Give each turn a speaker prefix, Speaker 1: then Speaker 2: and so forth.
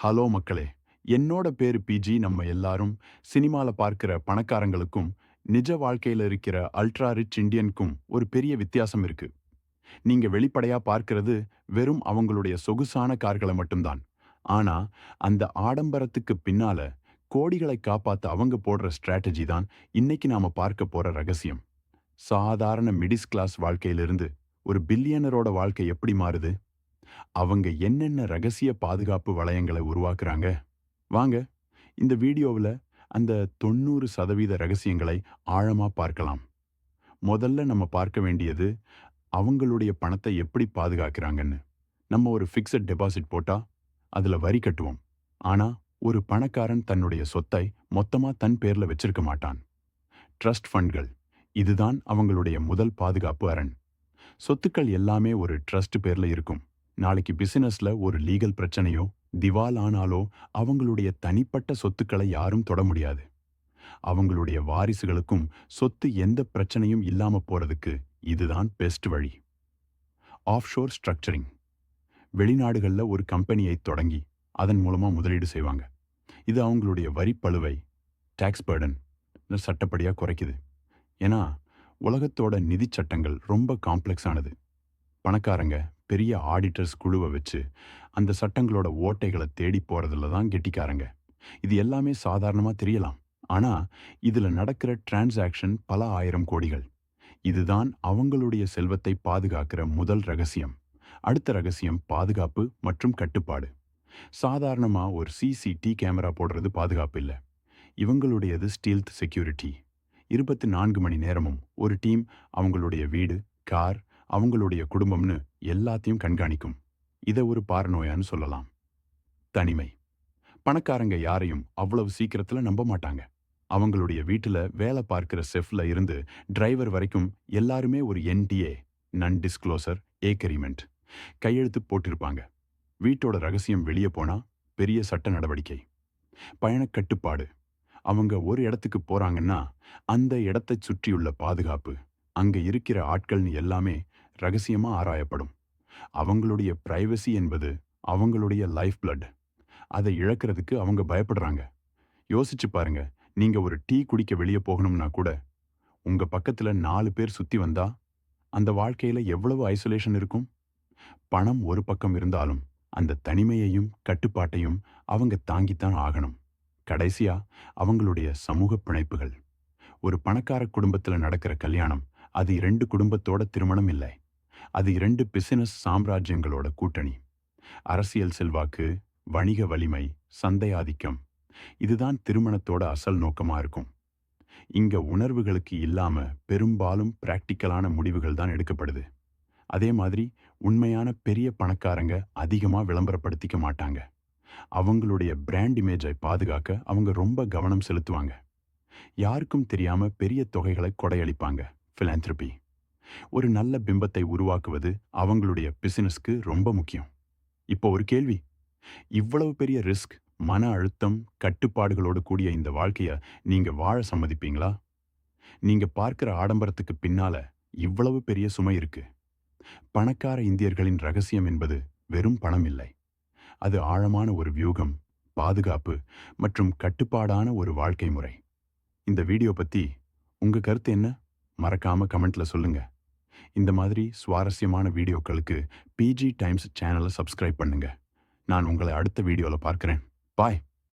Speaker 1: Hello மக்களே! என்னோட பேரு பிஜி. நம்ம எல்லாரும் சினிமால பார்க்கிற பணக்காரங்களுக்கும், நிஜ வாழ்க்கையில இருக்கிற அல்ட்ரா ரிச் இண்டியனுக்கும் ஒரு பெரிய வித்தியாசம் இருக்கு. நீங்க வெளிப்படையா பார்க்கிறது வெறும் அவங்களுடைய சொகுசான கார்கள மட்டும் தான். ஆனா, அந்த ஆடம்பரத்துக்கு பின்னால கோடிகளை காப்பாத்த அவங்க போடுற ஸ்ட்ராட்டஜி தான் இன்னைக்கு நாம பார்க்க போற ரகசியம். சாதாரண மிடில் கிளாஸ் வாழ்க்கையிலிருந்து ஒரு பில்லியனரோட வாழ்க்கை எப்படி மாறுது? அவங்க என்னென்ன ரகசிய பாதுகாப்பு வளையங்களை உருவாக்குறாங்க? வாங்க, இந்த வீடியோவுல அந்த 90% ரகசியங்களை ஆழமா பார்க்கலாம். முதல்ல நம்ம பார்க்க வேண்டியது அவங்களுடைய பணத்தை எப்படி பாதுகாக்கிறாங்கன்னு. நம்ம ஒரு ஃபிக்ஸட் டெபாசிட் போட்டா அதுல வரி கட்டுவோம். ஆனா ஒரு பணக்காரன் தன்னுடைய சொத்தை மொத்தமா தன் பேர்ல வச்சிருக்க மாட்டான். ட்ரஸ்ட் ஃபண்ட்கள் இதுதான் அவங்களுடைய முதல் பாதுகாப்பு அரண். சொத்துக்கள் எல்லாமே ஒரு ட்ரஸ்ட் பேர்ல இருக்கும். நாளைக்கு பிசினஸ்ல ஒரு லீகல் பிரச்சனையோ திவால் ஆனாலோ அவங்களுடைய தனிப்பட்ட சொத்துக்களை யாரும் தொட முடியாது. அவங்களுடைய வாரிசுகளுக்கும் சொத்து எந்த பிரச்சனையும் இல்லாம போறதுக்கு இதுதான் பெஸ்ட் வழி. ஆஃப்ஷோர் ஸ்ட்ரக்சரிங் வெளிநாடுகள்ல ஒரு கம்பெனியை தொடங்கி அதன் மூலமா முதலீடு செய்வாங்க. இது அவங்களுடைய வரி பளுவை டாக்ஸ் பர்டன் சட்டப்படியா குறைக்குது. ஏன்னா உலகத்தோட நிதி சட்டங்கள் ரொம்ப காம்ப்ளெக்ஸ் ஆனது. பணக்காரங்க பெரிய ஆடிட்டர்ஸ் குழுவை வச்சு அந்த சட்டங்களோட ஓட்டைகளை தேடி போறதுல தான் கெட்டிக்காரங்க. இது எல்லாமே சாதாரணமா தெரியலாம். ஆனா இதுல நடக்கிற டிரான்சாக்ஷன் பல ஆயிரம் கோடிகள். இதுதான் அவங்களுடைய செல்வத்தை பாதுகாக்கிற முதல் ரகசியம். அடுத்த ரகசியம் பாதுகாப்பு மற்றும் கட்டுப்பாடு. சாதாரணமா ஒரு சிசிடி கேமரா போடுறது பாதுகாப்பு இல்ல. இவங்களுடையது ஸ்டீல்த் செக்யூரிட்டி. 24 மணி நேரமும் ஒரு டீம் அவங்களுடைய வீடு, கார், அவங்களுடைய குடும்பம்னு எல்லாத்தையும் கண்காணிக்கும். இதை ஒரு பாரநோயான்னு சொல்லலாம். தனிமை. பணக்காரங்க யாரையும் அவ்வளவு சீக்கிரத்துல நம்ப மாட்டாங்க. அவங்களுடைய வீட்டுல வேலை பார்க்கிற செஃப்ல இருந்து டிரைவர் வரைக்கும் எல்லாருமே ஒரு என்டிஏ நான் டிஸ்க்ளோசர் ஏக்ரிமெண்ட் கையெழுத்து போட்டிருப்பாங்க. வீட்டோட ரகசியம் வெளியே போனா பெரிய சட்ட நடவடிக்கை. பயணக் கட்டுப்பாடு. அவங்க ஒரு இடத்துக்கு போறாங்கன்னா அந்த இடத்தை சுற்றியுள்ள பாதுகாப்பு, அங்க இருக்கிற ஆட்கள்னு எல்லாமே ரகசியமா ஆராயப்படும். அவங்களுடைய பிரைவசி என்பது அவங்களுடைய லைஃப் பிளட். அதை இழக்கிறதுக்கு அவங்க பயப்படுறாங்க. யோசிச்சு பாருங்க, நீங்க ஒரு டீ குடிக்க வெளியே போகணும்னா கூட உங்க பக்கத்துல 4 பேர் சுத்தி வந்தா அந்த வாழ்க்கையில எவ்வளவு ஐசோலேஷன் இருக்கும். பணம் ஒரு பக்கம் இருந்தாலும் அந்த தனிமையையும் கட்டுப்பாட்டையும் அவங்க தாங்கித்தான் ஆகணும். கடைசியா அவங்களுடைய சமூக பிணைப்புகள். ஒரு பணக்கார குடும்பத்துல நடக்கிற கல்யாணம் அது 2 குடும்பத்தோட திருமணம் இல்லை. அது 2 பிசினஸ் சாம்ராஜ்யங்களோட கூட்டணி. அரசியல் செல்வாக்கு, வணிக வலிமை, சந்தை ஆதிக்கம் இதுதான் திருமணத்தோட அசல் நோக்கமா இருக்கும். இங்க உணர்வுகளுக்கு இல்லாம பெரும்பாலும் பிராக்டிக்கலான முடிவுகள் தான் எடுக்கப்படுது. அதே மாதிரி உண்மையான பெரிய பணக்காரங்க அதிகமா விளம்பரப்படுத்திக்க மாட்டாங்க. அவங்களுடைய பிராண்ட் இமேஜை பாதுகாக்க அவங்க ரொம்ப கவனம் செலுத்துவாங்க. யாருக்கும் தெரியாம பெரிய தொகைகளை கொடையளிப்பாங்க. philanthropy. ஒரு நல்ல பிம்பத்தை உருவாக்குவது அவங்களுடைய பிசினஸ்க்கு ரொம்ப முக்கியம். இப்போ ஒரு கேள்வி, இவ்வளவு பெரிய ரிஸ்க், மன அழுத்தம், கட்டுப்பாடுகளோடு கூடிய இந்த வாழ்க்கைய நீங்க வாழ சம்மதிப்பீங்களா? நீங்க பார்க்கிற ஆடம்பரத்துக்கு பின்னால இவ்வளவு பெரிய சுமை இருக்கு. பணக்கார இந்தியர்களின் ரகசியம் என்பது வெறும் பணம் இல்லை. அது ஆழமான ஒரு வியூகம், பாதுகாப்பு மற்றும் கட்டுப்பாடான ஒரு வாழ்க்கை முறை. இந்த வீடியோ பத்தி உங்க கருத்து என்ன? மறக்காம கமெண்ட்ல சொல்லுங்க. இந்த மாதிரி சுவாரஸ்யமான வீடியோக்களுக்கு பிஜி டைம்ஸ் சேனலை சப்ஸ்கிரைப் பண்ணுங்க. நான் உங்களை அடுத்த வீடியோல பார்க்கிறேன். பாய்.